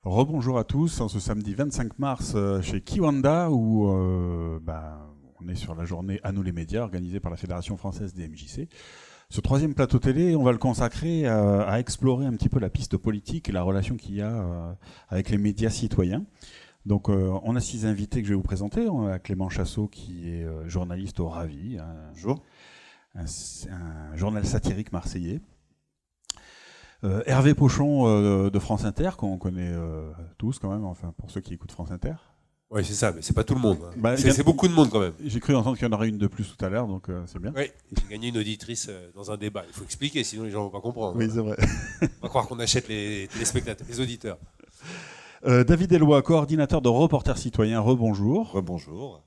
Rebonjour à tous, en ce samedi 25 mars chez Kiwanda où on est sur la journée À nous les médias organisée par la Fédération française des MJC. Ce troisième plateau télé, on va le consacrer à explorer un petit peu la piste politique et la relation qu'il y a avec les médias citoyens. Donc on a 6 invités que je vais vous présenter. On a Clément Chassot qui est journaliste au Ravi, un journal satirique marseillais. Hervé Pochon de France Inter, qu'on connaît tous quand même, enfin pour ceux qui écoutent France Inter. Oui, c'est ça, mais c'est pas tout le monde. C'est beaucoup de monde quand même. J'ai cru entendre qu'il y en aurait une de plus tout à l'heure, donc c'est bien. Oui, j'ai gagné une auditrice dans un débat. Il faut expliquer, sinon les gens ne vont pas comprendre. Oui, c'est vrai. On va croire qu'on achète les téléspectateurs, les auditeurs. David Eloi, coordinateur de Reporters Citoyens, rebonjour. Rebonjour.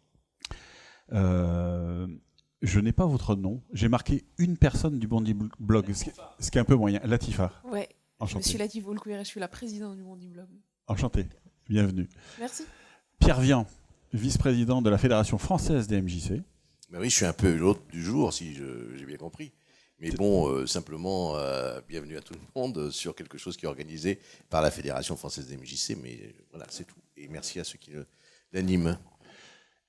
Je n'ai pas votre nom. J'ai marqué une personne du Bondi Blog, ce qui est un peu moyen. Latifa. Ouais. Enchanté. Je suis Latifa Oulkouir et je suis la présidente du Bondi Blog. Enchanté. Bienvenue. Merci. Pierre Vian, vice-président de la Fédération française des MJC. Ben oui, je suis un peu l'autre du jour, si j'ai bien compris. Mais bon, simplement, bienvenue à tout le monde sur quelque chose qui est organisé par la Fédération française des MJC. Mais voilà, c'est tout. Et merci à ceux qui l'animent.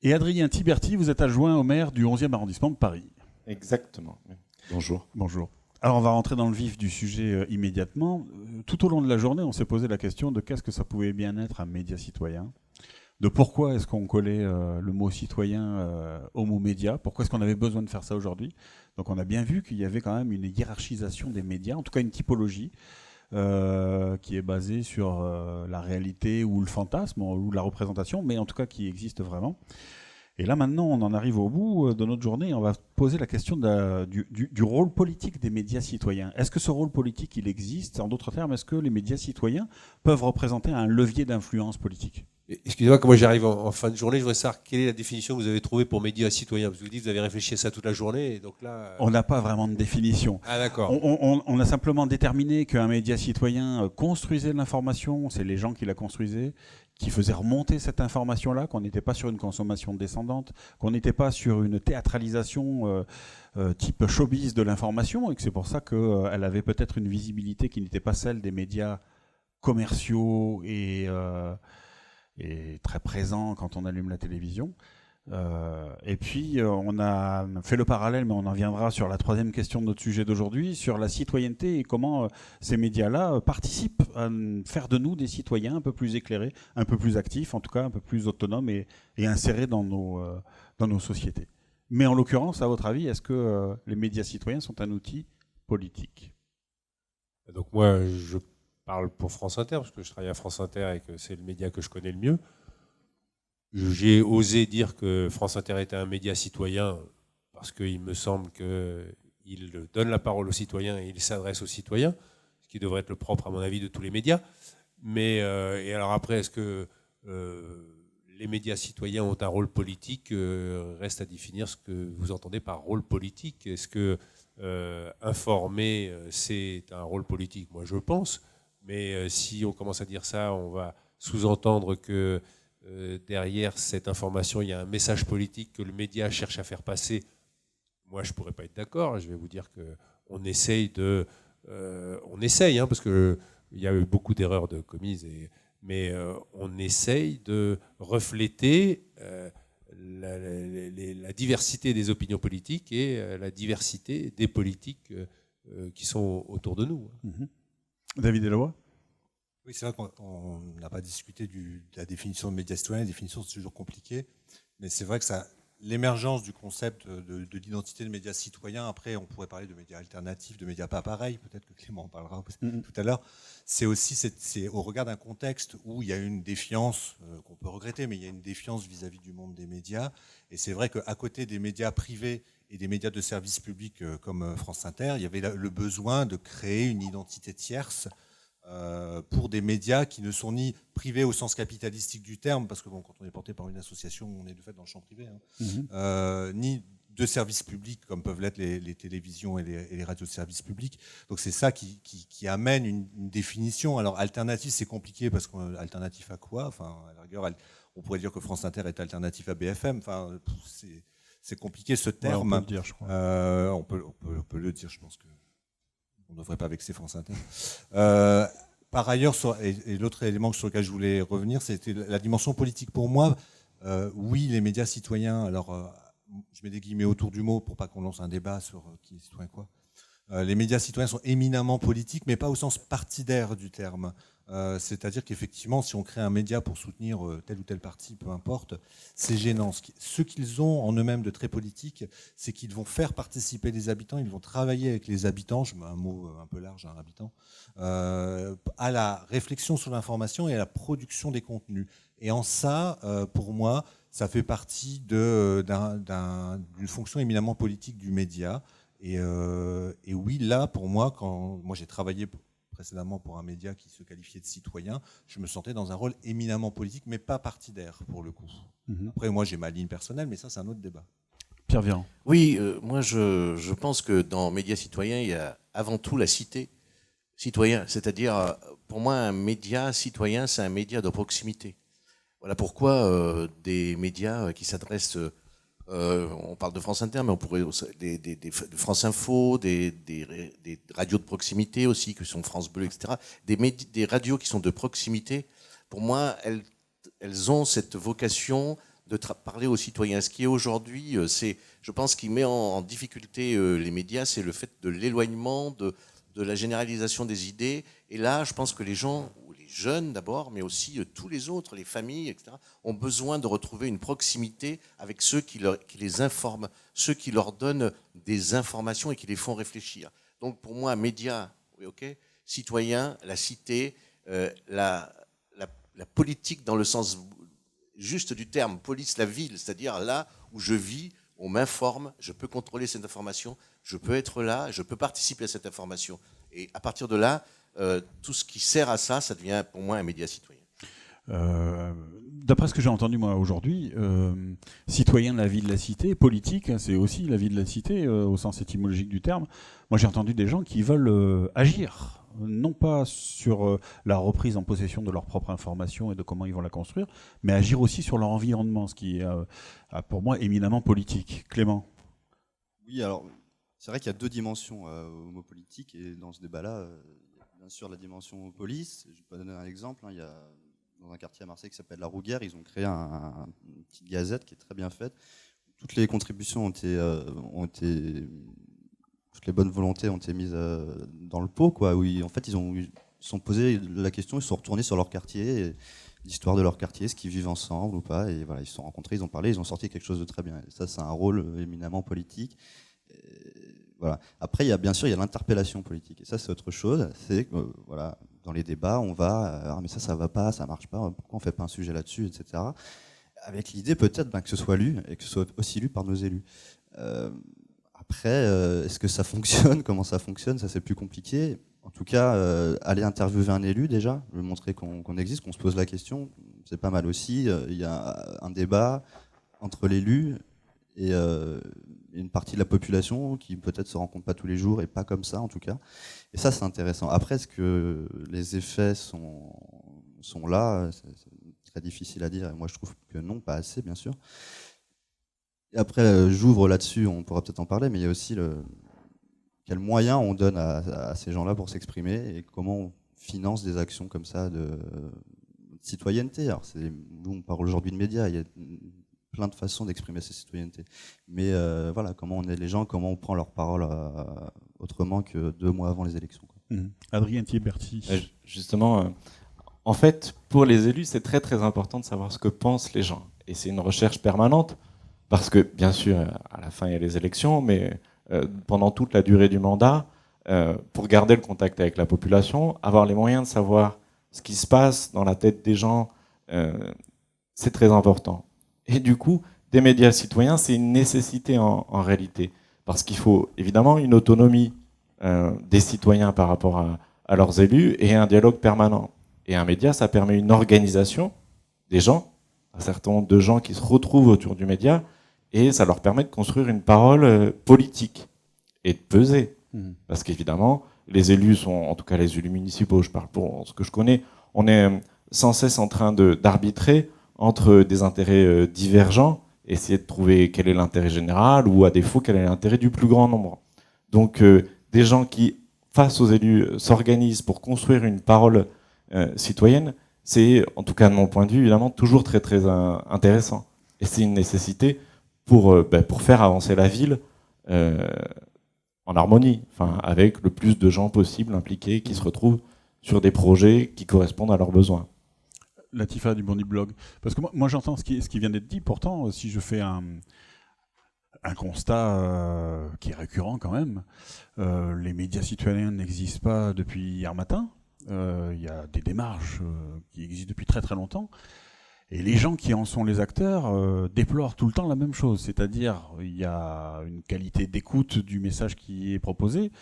Et Adrien Tiberti, vous êtes adjoint au maire du 11e arrondissement de Paris. Exactement. Bonjour. Bonjour. Alors on va rentrer dans le vif du sujet immédiatement. Tout au long de la journée, on s'est posé la question de qu'est-ce que ça pouvait bien être un média citoyen, de pourquoi est-ce qu'on collait le mot citoyen au mot média, pourquoi est-ce qu'on avait besoin de faire ça aujourd'hui. Donc on a bien vu qu'il y avait quand même une hiérarchisation des médias, en tout cas une typologie qui est basée sur la réalité ou le fantasme ou la représentation, mais en tout cas qui existe vraiment. Et là maintenant, on en arrive au bout de notre journée et on va poser la question du rôle politique des médias citoyens. Est-ce que ce rôle politique, il existe? En d'autres termes, est-ce que les médias citoyens peuvent représenter un levier d'influence politique? Excusez-moi, quand moi j'arrive en fin de journée, je voudrais savoir quelle est la définition que vous avez trouvée pour médias citoyens. Parce que vous dites que vous avez réfléchi à ça toute la journée. Et donc là, On n'a pas vraiment de définition. Ah d'accord. On a simplement déterminé qu'un média citoyen construisait l'information, c'est les gens qui la construisaient, qui faisaient remonter cette information-là, qu'on n'était pas sur une consommation descendante, qu'on n'était pas sur une théâtralisation type showbiz de l'information, et que c'est pour ça qu'elle avait peut-être une visibilité qui n'était pas celle des médias commerciaux et très présents quand on allume la télévision. Et puis on a fait le parallèle, mais on en viendra sur la troisième question de notre sujet d'aujourd'hui, sur la citoyenneté et comment ces médias-là participent à faire de nous des citoyens un peu plus éclairés, un peu plus actifs, en tout cas un peu plus autonomes et insérés dans nos sociétés. Mais en l'occurrence, à votre avis, est-ce que les médias citoyens sont un outil politique? Donc moi, je parle pour France Inter, parce que je travaille à France Inter et que c'est le média que je connais le mieux. J'ai osé dire que France Inter était un média citoyen parce qu'il me semble qu'il donne la parole aux citoyens et il s'adresse aux citoyens, ce qui devrait être le propre, à mon avis, de tous les médias. Mais, et alors après, est-ce que les médias citoyens ont un rôle politique? Reste à définir ce que vous entendez par rôle politique. Est-ce que informer, c'est un rôle politique? Moi, je pense. Mais si on commence à dire ça, on va sous-entendre que derrière cette information, il y a un message politique que le média cherche à faire passer. Moi, je ne pourrais pas être d'accord. Je vais vous dire qu'on essaye on essaye, parce qu'il y a eu beaucoup d'erreurs de commises, mais on essaye de refléter la diversité des opinions politiques et la diversité des politiques qui sont autour de nous. Mm-hmm. David Eloi? Oui, c'est vrai qu'on n'a pas discuté de la définition de médias citoyens. La définition, c'est toujours compliqué. Mais c'est vrai que l'émergence du concept de l'identité de médias citoyens, après, on pourrait parler de médias alternatifs, de médias pas pareils, peut-être que Clément en parlera tout à l'heure. C'est aussi c'est au regard d'un contexte où il y a une défiance, qu'on peut regretter, mais il y a une défiance vis-à-vis du monde des médias. Et c'est vrai qu'à côté des médias privés et des médias de service public comme France Inter, il y avait le besoin de créer une identité tierce pour des médias qui ne sont ni privés au sens capitalistique du terme, parce que bon, quand on est porté par une association, on est de fait dans le champ privé, ni de services publics comme peuvent l'être les télévisions et les radios de service public. Donc c'est ça qui amène une définition. Alors alternative, c'est compliqué parce qu'alternatif à quoi? Enfin, à la rigueur, on pourrait dire que France Inter est alternative à BFM. Enfin, c'est compliqué ce terme. Ouais, on peut le dire, je crois. On peut le dire, je pense que on ne devrait pas vexer France Inter. Par ailleurs, et l'autre élément sur lequel je voulais revenir, c'était la dimension politique. Pour moi, oui, les médias citoyens, alors je mets des guillemets autour du mot pour pas qu'on lance un débat sur qui est citoyen quoi. Les médias citoyens sont éminemment politiques, mais pas au sens partidaire du terme. C'est-à-dire qu'effectivement, si on crée un média pour soutenir tel ou tel parti, peu importe, c'est gênant. Ce qu'ils ont en eux-mêmes de très politique, c'est qu'ils vont faire participer les habitants, ils vont travailler avec les habitants, je mets un mot un peu large, un habitant, à la réflexion sur l'information et à la production des contenus. Et en ça, pour moi, ça fait partie d'une fonction éminemment politique du média. Et oui, là, pour moi, quand moi j'ai travaillé précédemment pour un média qui se qualifiait de citoyen, je me sentais dans un rôle éminemment politique, mais pas partidaire, pour le coup. Après, moi, j'ai ma ligne personnelle, mais ça, c'est un autre débat. Pierre Véran. Oui, moi, je pense que dans Médias citoyens, il y a avant tout la cité citoyen. C'est-à-dire, pour moi, un média citoyen, c'est un média de proximité. Voilà pourquoi des médias qui s'adressent... on parle de France Inter, mais on pourrait aussi, de France Info, des radios de proximité aussi, que sont France Bleu, etc. Des radios qui sont de proximité. Pour moi, elles ont cette vocation de parler aux citoyens. Ce qui est aujourd'hui, je pense, qui met en difficulté les médias, c'est le fait de l'éloignement, de la généralisation des idées. Et là, je pense que les gens, les jeunes d'abord, mais aussi tous les autres, les familles, etc., ont besoin de retrouver une proximité avec ceux qui les informent, ceux qui leur donnent des informations et qui les font réfléchir. Donc pour moi, médias, oui, ok, citoyens, la cité, la politique dans le sens juste du terme, police, la ville, c'est-à-dire là où je vis, on m'informe, je peux contrôler cette information, je peux être là, je peux participer à cette information. Et à partir de là, tout ce qui sert à ça, ça devient pour moi un média citoyen. D'après ce que j'ai entendu moi aujourd'hui, citoyen de la vie de la cité, politique, hein, c'est aussi la vie de la cité au sens étymologique du terme. Moi j'ai entendu des gens qui veulent agir, non pas sur la reprise en possession de leur propre information et de comment ils vont la construire, mais agir aussi sur leur environnement, ce qui est pour moi éminemment politique. Clément. Oui, alors c'est vrai qu'il y a deux dimensions au mot politique, et dans ce débat-là, il y a bien sûr la dimension police. Je vais donner un exemple. Il y a dans un quartier à Marseille qui s'appelle la Rouguère, ils ont créé une petite gazette qui est très bien faite. Toutes les contributions toutes les bonnes volontés ont été mises dans le pot, quoi. Où en fait, ils sont posés la question, ils sont retournés sur leur quartier, l'histoire de leur quartier, ce qu'ils vivent ensemble ou pas, et voilà, ils se sont rencontrés, ils ont parlé, ils ont sorti quelque chose de très bien. Et ça, c'est un rôle éminemment politique. Voilà. Après, il y a l'interpellation politique, et ça, c'est autre chose. C'est que voilà, dans les débats, on va mais ça va pas, ça marche pas. Pourquoi on fait pas un sujet là-dessus, etc. Avec l'idée peut-être que ce soit lu et que ce soit aussi lu par nos élus. Après, est-ce que ça fonctionne? Comment ça fonctionne? Ça, c'est plus compliqué. En tout cas, aller interviewer un élu déjà, lui montrer qu'on existe, qu'on se pose la question, c'est pas mal aussi. Il y a un débat entre l'élu et une partie de la population qui peut-être se rencontre pas tous les jours, et pas comme ça en tout cas. Et ça, c'est intéressant. Après, est-ce que les effets sont là? C'est très difficile à dire, et moi je trouve que non, pas assez bien sûr. Et après, j'ouvre là-dessus, on pourra peut-être en parler, mais il y a aussi quels moyens on donne à ces gens-là pour s'exprimer, et comment on finance des actions comme ça de citoyenneté. Alors nous, on parle aujourd'hui de médias, il y a plein de façons d'exprimer cette citoyenneté. Mais voilà, comment on aide les gens, comment on prend leur parole autrement que 2 mois avant les élections, quoi. Adrien Thiberti. Justement, en fait, pour les élus, c'est très très important de savoir ce que pensent les gens. Et c'est une recherche permanente, parce que bien sûr, à la fin, il y a les élections, mais pendant toute la durée du mandat, pour garder le contact avec la population, avoir les moyens de savoir ce qui se passe dans la tête des gens, c'est très important. Et du coup, des médias citoyens, c'est une nécessité en réalité, parce qu'il faut évidemment une autonomie des citoyens par rapport à leurs élus, et un dialogue permanent. Et un média, ça permet une organisation des gens, un certain nombre de gens qui se retrouvent autour du média, et ça leur permet de construire une parole politique et de peser. Parce qu'évidemment, les élus sont, en tout cas les élus municipaux, je parle pour ce que je connais, on est sans cesse en train d'arbitrer entre des intérêts divergents, essayer de trouver quel est l'intérêt général, ou à défaut, quel est l'intérêt du plus grand nombre. Donc des gens qui, face aux élus, s'organisent pour construire une parole citoyenne, c'est, en tout cas de mon point de vue, évidemment, toujours très très intéressant. Et c'est une nécessité pour faire avancer la ville en harmonie, enfin, avec le plus de gens possible impliqués qui se retrouvent sur des projets qui correspondent à leurs besoins. Latifa du Bondi Blog. Parce que moi j'entends ce qui vient d'être dit, pourtant, si je fais un constat qui est récurrent quand même, les médias citoyens n'existent pas depuis hier matin. Il y a des démarches qui existent depuis très très longtemps. Et les gens qui en sont les acteurs déplorent tout le temps la même chose. C'est-à-dire, il y a une qualité d'écoute du message qui est proposé,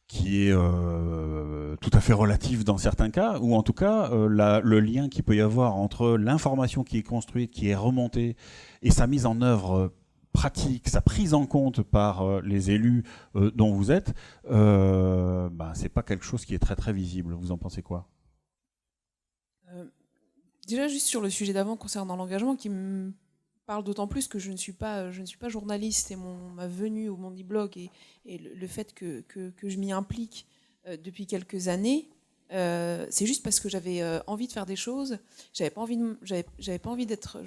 qui est tout à fait relative dans certains cas, ou en tout cas, le lien qu'il peut y avoir entre l'information qui est construite, qui est remontée, et sa mise en œuvre pratique, sa prise en compte par les élus dont vous êtes, c'est pas quelque chose qui est très très visible. Vous en pensez quoi ? Déjà, juste sur le sujet d'avant concernant l'engagement, qui me parle d'autant plus que je ne suis pas journaliste, et ma venue au Bondi Blog et le fait que je m'y implique depuis quelques années, c'est juste parce que j'avais envie de faire des choses. J'avais pas envie d'être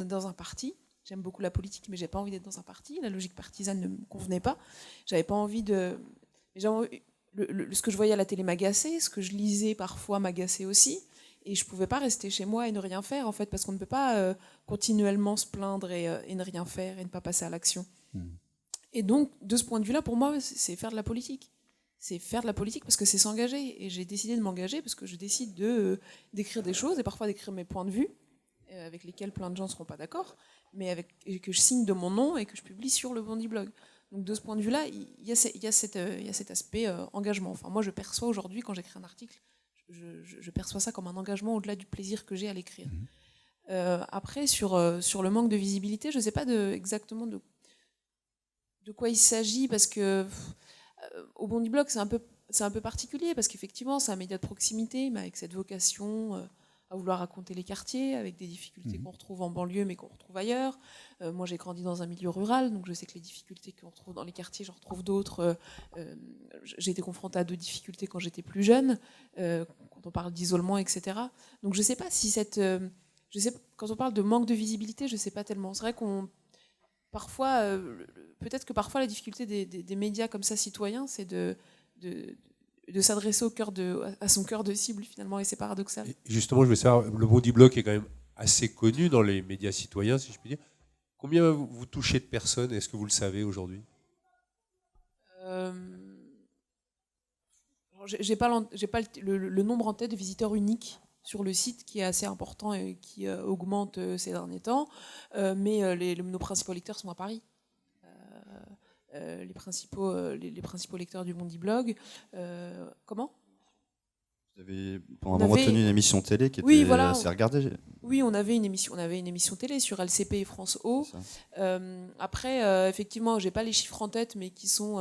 dans un parti. J'aime beaucoup la politique, mais j'avais pas envie d'être dans un parti. La logique partisane ne me convenait pas. J'avais pas envie de. Ce que je voyais à la télé m'agaçait, ce que je lisais parfois m'agaçait aussi. Et je ne pouvais pas rester chez moi et ne rien faire, en fait, parce qu'on ne peut pas continuellement se plaindre et ne rien faire et ne pas passer à l'action. Et donc, de ce point de vue-là, pour moi, c'est faire de la politique. C'est faire de la politique parce que c'est s'engager. Et j'ai décidé de m'engager parce que je décide d'écrire des choses et parfois d'écrire mes points de vue, avec lesquels plein de gens ne seront pas d'accord, mais que je signe de mon nom et que je publie sur le Bondi Blog. Donc, de ce point de vue-là, il y a cet aspect engagement. Enfin, moi, je perçois aujourd'hui, quand j'écris un article, je perçois ça comme un engagement au-delà du plaisir que j'ai à l'écrire. Après, sur le manque de visibilité, je ne sais pas exactement de quoi il s'agit, parce que au Bondi Blog, c'est un peu particulier, parce qu'effectivement, c'est un média de proximité, mais avec cette vocation à vouloir raconter les quartiers, avec des difficultés qu'on retrouve en banlieue, mais qu'on retrouve ailleurs. Moi, j'ai grandi dans un milieu rural, donc je sais que les difficultés qu'on retrouve dans les quartiers, j'en retrouve d'autres. J'ai été confrontée à d'autres difficultés quand j'étais plus jeune, quand on parle d'isolement, etc. Donc je ne sais pas si quand on parle de manque de visibilité, je ne sais pas tellement. C'est vrai parfois, peut-être que parfois la difficulté des médias comme ça citoyens, c'est de s'adresser à son cœur de cible, finalement, et c'est paradoxal. Et justement, je veux savoir, le Bondi Blog est quand même assez connu dans les médias citoyens, si je puis dire. Combien vous touchez de personnes? Est-ce que vous le savez aujourd'hui? J'ai pas le nombre en tête de visiteurs uniques sur le site, qui est assez important et qui augmente ces derniers temps, mais nos principaux lecteurs sont à Paris. Les principaux lecteurs du Bondi Blog. Comment ? Vous avez pendant un moment tenu une émission télé qui était assez regardée. Oui, on avait une émission télé sur LCP et France O. Après, effectivement, j'ai pas les chiffres en tête, mais qui sont...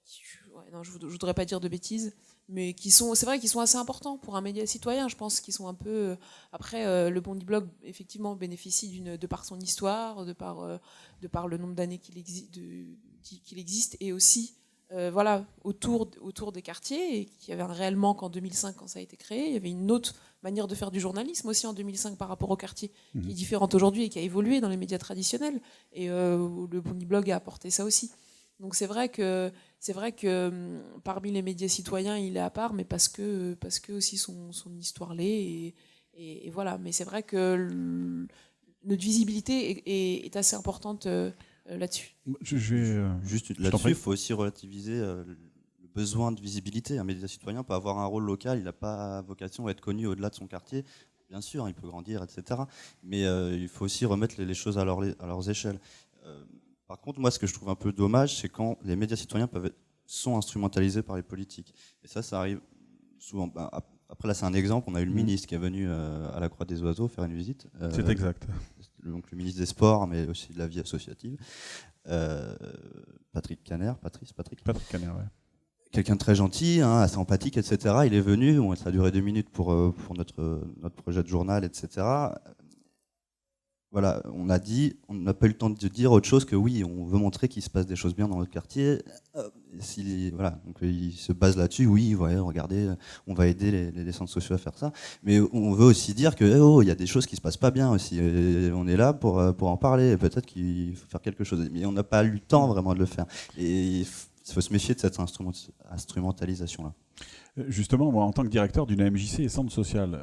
je voudrais pas dire de bêtises, mais c'est vrai qu'ils sont assez importants pour un média citoyen. Je pense qu'ils sont un peu... Après, le Bondi Blog, effectivement, bénéficie de par son histoire, de par le nombre d'années qu'il existe, et aussi autour des quartiers, et qu'il y avait un réel manque en 2005 quand ça a été créé. Il y avait une autre manière de faire du journalisme aussi en 2005 par rapport au quartier, qui est différente aujourd'hui et qui a évolué dans les médias traditionnels. Et le Bondi Blog a apporté ça aussi. Donc c'est vrai que parmi les médias citoyens, il est à part, mais parce que aussi son histoire l'est, et voilà. Mais c'est vrai que notre visibilité est assez importante là-dessus. Juste là-dessus, il faut aussi relativiser le besoin de visibilité. Un média citoyen peut avoir un rôle local, il n'a pas vocation à être connu au-delà de son quartier. Bien sûr, il peut grandir, etc. Mais il faut aussi remettre les choses à leurs échelles. Par contre, moi, ce que je trouve un peu dommage, c'est quand les médias citoyens sont instrumentalisés par les politiques. Et ça arrive souvent. Après, là, c'est un exemple. On a eu le ministre qui est venu à la Croix des Oiseaux faire une visite. C'est exact. Donc, le ministre des Sports, mais aussi de la vie associative. Patrick Caner, Patrick Caner, ouais. Quelqu'un de très gentil, assez empathique, etc. Il est venu. Ça a duré 2 minutes pour notre projet de journal, etc. Voilà, on n'a pas eu le temps de dire autre chose que oui, on veut montrer qu'il se passe des choses bien dans notre quartier. voilà, donc il se base là-dessus. Oui, ouais, regardez, on va aider les centres sociaux à faire ça. Mais on veut aussi dire que il y a des choses qui se passent pas bien aussi. Et on est là pour en parler. Et peut-être qu'il faut faire quelque chose. Mais on n'a pas eu le temps vraiment de le faire. Et il faut se méfier de cette instrumentalisation-là. Justement, moi, en tant que directeur d'une AMJC et centre social,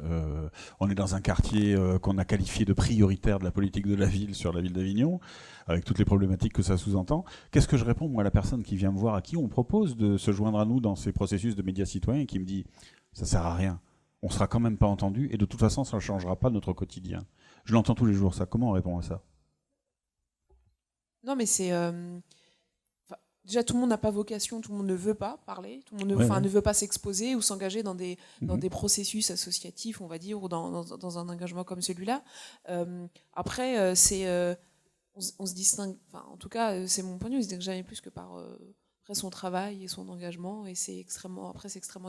on est dans un quartier qu'on a qualifié de prioritaire de la politique de la ville sur la ville d'Avignon, avec toutes les problématiques que ça sous-entend. Qu'est-ce que je réponds, moi, à la personne qui vient me voir, à qui on propose de se joindre à nous dans ces processus de médias citoyens, et qui me dit « ça sert à rien, on sera quand même pas entendu, et de toute façon, ça ne changera pas notre quotidien ». Je l'entends tous les jours, ça. Comment on répond à ça? Non, mais c'est... Déjà, tout le monde n'a pas vocation, tout le monde ne veut pas parler, tout le monde ne veut pas s'exposer ou s'engager dans des processus associatifs, on va dire, ou dans un engagement comme celui-là. Après, on se distingue, en tout cas, c'est mon point de vue, on se distingue jamais plus que par après son travail et son engagement, et c'est extrêmement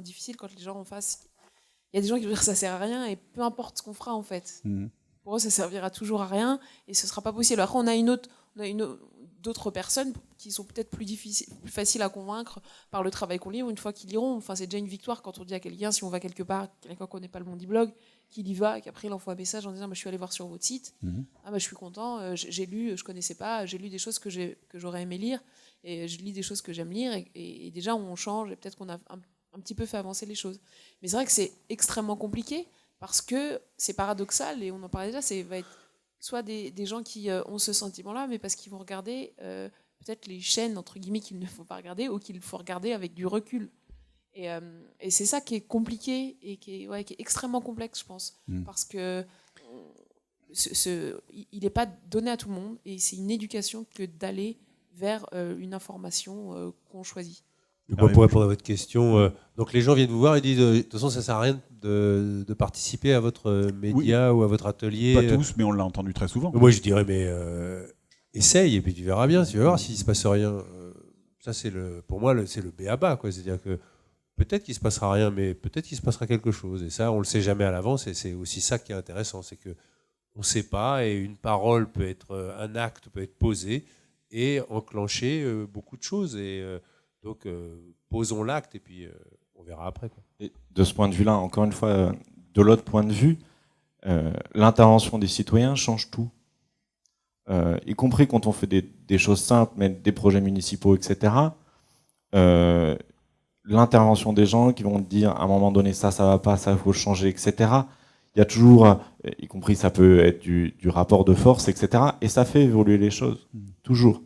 difficile quand les gens en face. Il y a des gens qui vont dire que ça sert à rien, et peu importe ce qu'on fera en fait. Pour eux, ça servira toujours à rien, et ce sera pas possible. Après, on a d'autres personnes qui sont peut-être plus faciles à convaincre par le travail qu'on livre une fois qu'ils liront. Enfin, c'est déjà une victoire quand on dit à quelqu'un, si on va quelque part, quelqu'un qui connaît pas le Mondiblog, qu'il y va et qu'après il envoie un message en disant je suis allé voir sur votre site, je suis content, j'ai lu, je connaissais pas, j'ai lu des choses que j'aurais aimé lire, et je lis des choses que j'aime lire, et déjà on change, et peut-être qu'on a un petit peu fait avancer les choses. Mais c'est vrai que c'est extrêmement compliqué, parce que c'est paradoxal, et on en parlait déjà, va être soit des gens qui ont ce sentiment-là, mais parce qu'ils vont regarder peut-être les chaînes, entre guillemets, qu'il ne faut pas regarder, ou qu'il faut regarder avec du recul. Et c'est ça qui est compliqué, et qui est extrêmement complexe, je pense. Parce que il n'est pas donné à tout le monde, et c'est une éducation que d'aller vers une information qu'on choisit. Pour répondre à votre question, donc les gens viennent vous voir et disent de toute façon ça sert à rien de participer à votre média ou à votre atelier. Pas tous, mais on l'a entendu très souvent. Moi je dirais essaye et puis tu verras bien, tu vas voir s'il se passe rien. Ça pour moi c'est le b.a.-ba, quoi. C'est-à-dire que peut-être qu'il se passera rien, mais peut-être qu'il se passera quelque chose, et ça on le sait jamais à l'avance, et c'est aussi ça qui est intéressant, c'est que on sait pas, et une parole peut être, un acte peut être posé et enclencher beaucoup de choses, et donc, posons l'acte et puis on verra après, quoi. Et de ce point de vue-là, encore une fois, de l'autre point de vue, l'intervention des citoyens change tout. Y compris quand on fait des choses simples, mais des projets municipaux, etc. L'intervention des gens qui vont dire à un moment donné ça va pas, ça il faut changer, etc. Il y a toujours, y compris ça peut être du rapport de force, etc. Et ça fait évoluer les choses, toujours.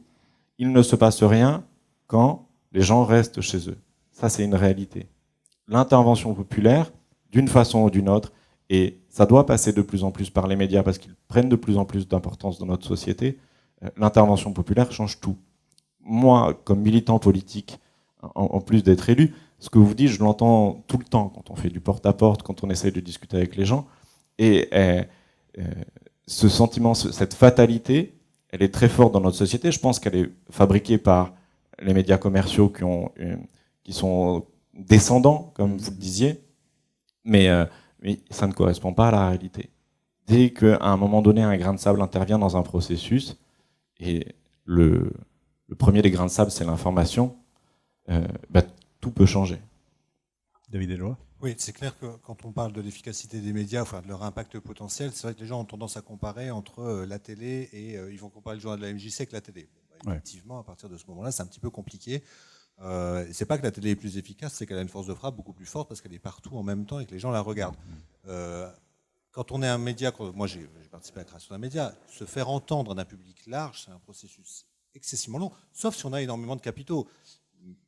Il ne se passe rien quand les gens restent chez eux. Ça, c'est une réalité. L'intervention populaire, d'une façon ou d'une autre, et ça doit passer de plus en plus par les médias parce qu'ils prennent de plus en plus d'importance dans notre société, l'intervention populaire change tout. Moi, comme militant politique, en plus d'être élu, ce que vous dites, je l'entends tout le temps quand on fait du porte-à-porte, quand on essaye de discuter avec les gens. Et ce sentiment, cette fatalité, elle est très forte dans notre société. Je pense qu'elle est fabriquée par les médias commerciaux qui sont descendants, comme vous le disiez, mais ça ne correspond pas à la réalité. Dès qu'à un moment donné, un grain de sable intervient dans un processus, et le premier des grains de sable, c'est l'information, tout peut changer. David Eloi ? Oui, c'est clair que quand on parle de l'efficacité des médias, enfin de leur impact potentiel, c'est vrai que les gens ont tendance à comparer entre la télé et ils vont comparer le journal de la MJC avec la télé. Effectivement, à partir de ce moment-là, c'est un petit peu compliqué. C'est pas que la télé est plus efficace, c'est qu'elle a une force de frappe beaucoup plus forte parce qu'elle est partout en même temps et que les gens la regardent. Quand on est un média, moi j'ai participé à la création d'un média, se faire entendre d'un public large, c'est un processus excessivement long, sauf si on a énormément de capitaux.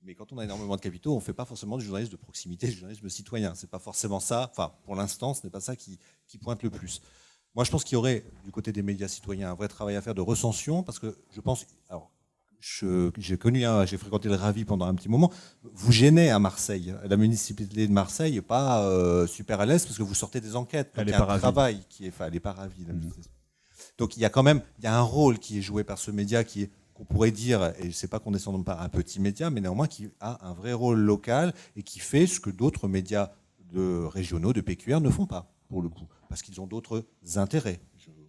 Mais quand on a énormément de capitaux, on ne fait pas forcément du journalisme de proximité, du journalisme citoyen. C'est pas forcément ça. Enfin, pour l'instant, ce n'est pas ça qui pointe le plus. Moi, je pense qu'il y aurait, du côté des médias citoyens, un vrai travail à faire de recension, parce que je pense... Alors, j'ai fréquenté le Ravi pendant un petit moment. Vous gênez à Marseille. La municipalité de Marseille n'est pas super à l'aise parce que vous sortez des enquêtes. Il y a un travail qui est... Enfin, elle n'est pas ravie. Donc, il y a quand même un rôle qui est joué par ce média qu'on pourrait dire, et je ne sais pas qu'on descende pas un petit média, mais néanmoins qui a un vrai rôle local et qui fait ce que d'autres médias régionaux, de PQR, ne font pas, pour le coup, parce qu'ils ont d'autres intérêts,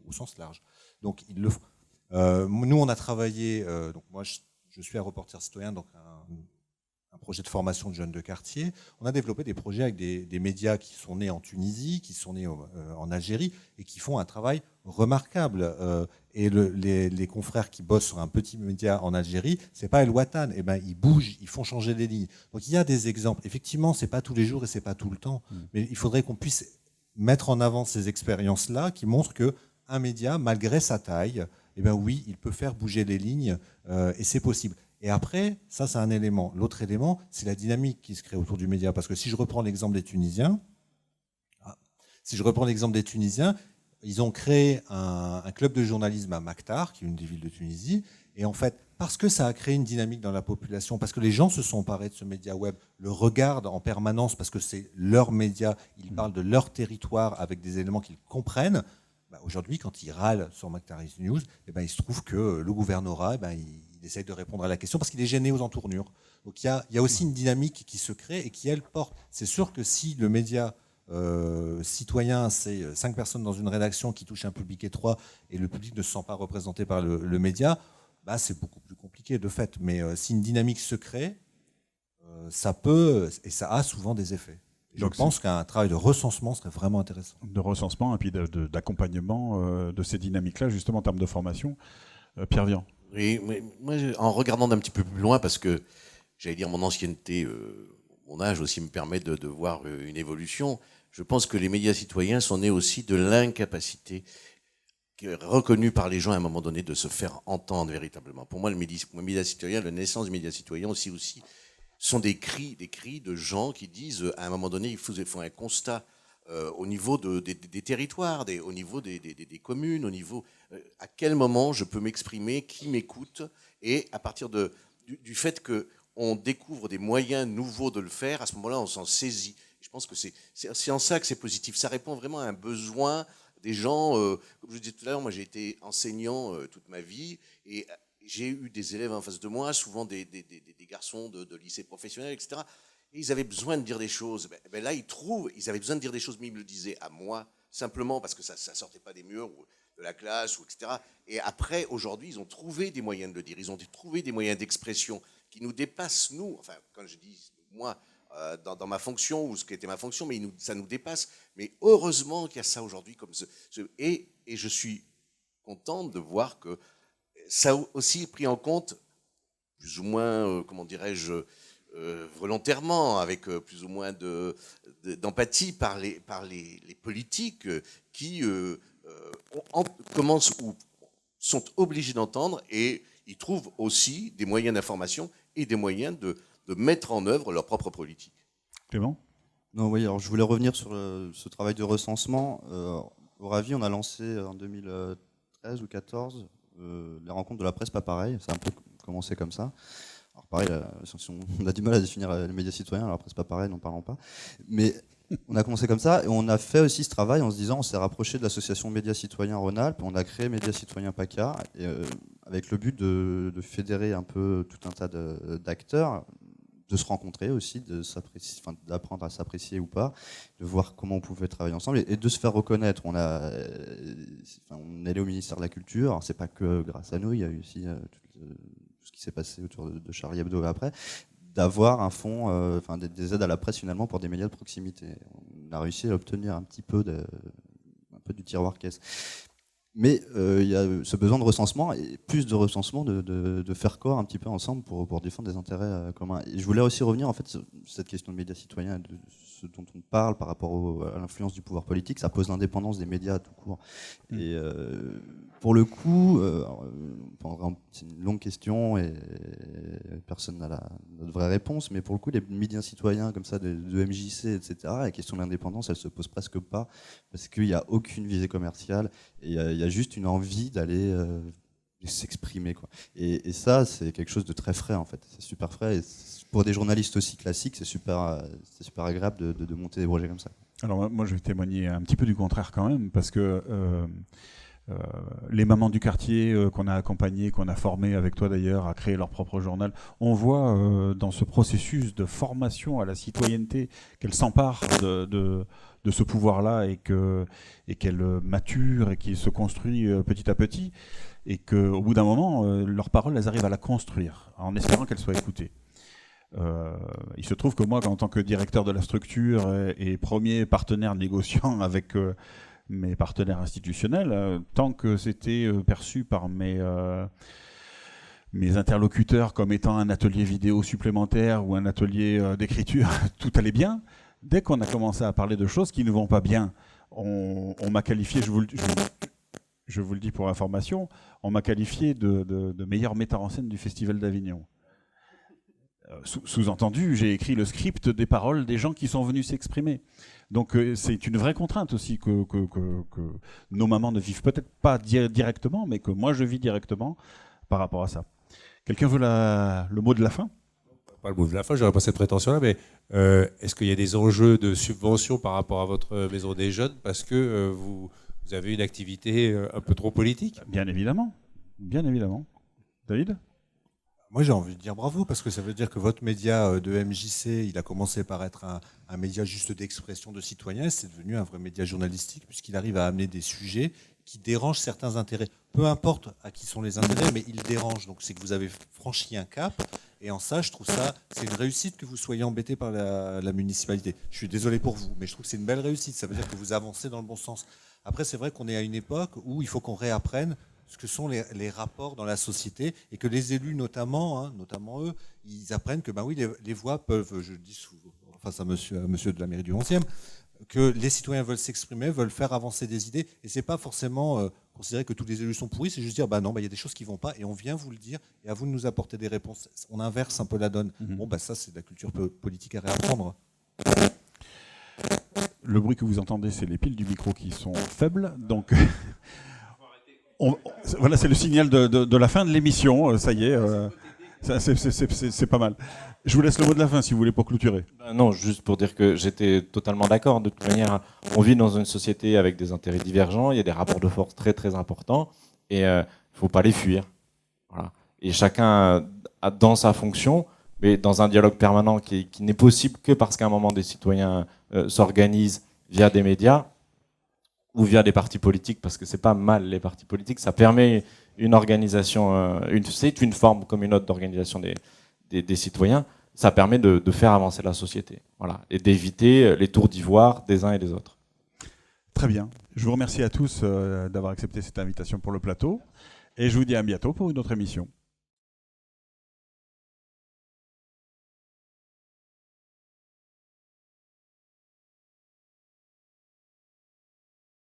au sens large. Donc, ils le font. Nous, on a travaillé, donc moi, je suis un reporter citoyen, donc un projet de formation de jeunes de quartier. On a développé des projets avec des médias qui sont nés en Tunisie, qui sont nés en Algérie et qui font un travail remarquable. Et les confrères qui bossent sur un petit média en Algérie, c'est pas El Watan, eh ben ils bougent, ils font changer les lignes. Donc il y a des exemples. Effectivement, c'est pas tous les jours et c'est pas tout le temps, mais il faudrait qu'on puisse mettre en avant ces expériences-là qui montrent que un média, malgré sa taille, eh ben oui, il peut faire bouger les lignes et c'est possible. Et après, ça c'est un élément. L'autre élément, c'est la dynamique qui se crée autour du média. Parce que si je reprends l'exemple des Tunisiens, ils ont créé un club de journalisme à Maktar, qui est une des villes de Tunisie. Et en fait, parce que ça a créé une dynamique dans la population, parce que les gens se sont emparés de ce média web, le regardent en permanence parce que c'est leur média, ils parlent de leur territoire avec des éléments qu'ils comprennent. Bah aujourd'hui, quand ils râlent sur Maktar News, eh ben, il se trouve que le gouvernorat, eh ben, il essaye de répondre à la question parce qu'il est gêné aux entournures. Donc il y a aussi une dynamique qui se crée et qui, elle, porte. C'est sûr que si le média citoyen, c'est 5 personnes dans une rédaction qui touche un public étroit et le public ne se sent pas représenté par le média, bah, c'est beaucoup plus compliqué de fait. Mais si une dynamique se crée, ça peut, et ça a souvent des effets. Je pense qu'un travail de recensement serait vraiment intéressant. De recensement et puis d'accompagnement de ces dynamiques-là, justement en termes de formation. Pierre Vian. Oui, mais moi, en regardant d'un petit peu plus loin, parce que j'allais dire mon ancienneté, mon âge aussi me permet de voir une évolution. Je pense que les médias citoyens sont nés aussi de l'incapacité reconnue par les gens à un moment donné de se faire entendre véritablement. Pour moi, le média citoyen, la naissance du média citoyen aussi sont des cris de gens qui disent à un moment donné, il faut un constat au niveau des territoires, au niveau des communes, au niveau à quel moment je peux m'exprimer, qui m'écoute, et à partir du fait qu'on découvre des moyens nouveaux de le faire, à ce moment-là, on s'en saisit. Je pense que c'est en ça que c'est positif. Ça répond vraiment à un besoin des gens. Comme je disais tout à l'heure, moi j'ai été enseignant toute ma vie et j'ai eu des élèves en face de moi, souvent des garçons de lycée professionnel, etc. Et ils avaient besoin de dire des choses. Ben là, ils avaient besoin de dire des choses, mais ils me le disaient à moi, simplement parce que ça sortait pas des murs ou de la classe, etc. Et après, aujourd'hui, ils ont trouvé des moyens de le dire. Ils ont trouvé des moyens d'expression qui nous dépassent, nous. Enfin, quand je dis moi, dans ma fonction, ou ce qui était ma fonction, mais ça nous dépasse. Mais heureusement qu'il y a ça aujourd'hui. Et je suis content de voir que ça a aussi pris en compte, plus ou moins, comment dirais-je, volontairement, avec plus ou moins d'empathie par les politiques qui commencent ou sont obligés d'entendre, et ils trouvent aussi des moyens d'information et des moyens de mettre en œuvre leur propre politique. Clément ? Non, oui, alors je voulais revenir sur ce travail de recensement. Au Ravi, on a lancé en 2013 ou 2014 les rencontres de la presse pas pareil. Ça a un peu commencé comme ça. Alors pareil, on a du mal à définir les médias citoyens, alors la presse pas pareil, n'en parlons pas. Mais on a commencé comme ça et on a fait aussi ce travail en se disant, on s'est rapproché de l'association Médias Citoyens Rhône-Alpes, on a créé Médias Citoyens PACA avec le but de fédérer un peu tout un tas d'acteurs, de se rencontrer aussi, d'apprendre à s'apprécier ou pas, de voir comment on pouvait travailler ensemble et de se faire reconnaître. On est allé au ministère de la Culture, alors c'est pas que grâce à nous, il y a eu aussi tout ce qui s'est passé autour de Charlie Hebdo après, d'avoir un fonds, des aides à la presse finalement pour des médias de proximité. On a réussi à obtenir un peu du tiroir caisse. Mais il y a ce besoin de recensement, et plus de recensement, de faire corps un petit peu ensemble pour défendre des intérêts communs. Et je voulais aussi revenir en fait sur cette question de médias citoyens, de ce dont on parle par rapport à l'influence du pouvoir politique, ça pose l'indépendance des médias tout court. Et pour le coup, c'est une longue question et personne n'a de vraie réponse, mais pour le coup, les médias citoyens comme ça, de MJC, etc., la question de l'indépendance, elle se pose presque pas, parce qu'il n'y a aucune visée commerciale, et il y a juste une envie d'aller s'exprimer, quoi. Et ça, c'est quelque chose de très frais, en fait. C'est super frais, et pour des journalistes aussi classiques, c'est super agréable de monter des projets comme ça. Alors moi, je vais témoigner un petit peu du contraire quand même, parce que les mamans du quartier qu'on a accompagnées, qu'on a formées avec toi d'ailleurs à créer leur propre journal, on voit dans ce processus de formation à la citoyenneté qu'elles s'emparent de ce pouvoir-là et qu'elle mature et qu'il se construit petit à petit, et qu'au bout d'un moment, leurs paroles, elles arrivent à la construire en espérant qu'elles soient écoutées. Il se trouve que moi, en tant que directeur de la structure et premier partenaire négociant avec mes partenaires institutionnels, tant que c'était perçu par mes interlocuteurs comme étant un atelier vidéo supplémentaire ou un atelier d'écriture, tout allait bien. Dès qu'on a commencé à parler de choses qui ne vont pas bien, on m'a qualifié, je vous le dis pour information, on m'a qualifié de meilleur metteur en scène du Festival d'Avignon. Sous-entendu, j'ai écrit le script des paroles des gens qui sont venus s'exprimer. Donc c'est une vraie contrainte aussi que nos mamans ne vivent peut-être pas directement, mais que moi je vis directement par rapport à ça. Quelqu'un veut le mot de la fin ? Pas le mot de la fin, j'aurais pas cette prétention-là, mais est-ce qu'il y a des enjeux de subvention par rapport à votre maison des jeunes parce que vous avez une activité un peu trop politique ? Bien évidemment. Bien évidemment. David ? Moi, j'ai envie de dire bravo, parce que ça veut dire que votre média de MJC, il a commencé par être un média juste d'expression de citoyens, et c'est devenu un vrai média journalistique, puisqu'il arrive à amener des sujets qui dérangent certains intérêts. Peu importe à qui sont les intérêts, mais ils dérangent. Donc c'est que vous avez franchi un cap, et en ça, je trouve ça, c'est une réussite que vous soyez embêté par la municipalité. Je suis désolé pour vous, mais je trouve que c'est une belle réussite. Ça veut dire que vous avancez dans le bon sens. Après, c'est vrai qu'on est à une époque où il faut qu'on réapprenne ce que sont les rapports dans la société, et que les élus notamment eux, ils apprennent que oui, les voix peuvent, je dis face à monsieur de la mairie du 11e, que les citoyens veulent s'exprimer, veulent faire avancer des idées, et c'est pas forcément considérer que tous les élus sont pourris, c'est juste dire non, il y a des choses qui vont pas, et on vient vous le dire, et à vous de nous apporter des réponses. On inverse un peu la donne. Ça c'est de la culture politique à réapprendre. Le bruit que vous entendez, c'est les piles du micro qui sont faibles, donc voilà, c'est le signal de la fin de l'émission. Ça y est, c'est pas mal. Je vous laisse le mot de la fin, si vous voulez, pour clôturer. Non, juste pour dire que j'étais totalement d'accord. De toute manière, on vit dans une société avec des intérêts divergents, il y a des rapports de force très très importants, et il ne faut pas les fuir. Voilà. Et chacun a dans sa fonction, mais dans un dialogue permanent qui n'est possible que parce qu'à un moment des citoyens s'organisent via des médias ou via des partis politiques, parce que c'est pas mal les partis politiques, ça permet une organisation, c'est une forme comme une autre d'organisation des citoyens, ça permet de faire avancer la société, voilà, et d'éviter les tours d'ivoire des uns et des autres. Très bien. Je vous remercie à tous d'avoir accepté cette invitation pour le plateau, et je vous dis à bientôt pour une autre émission.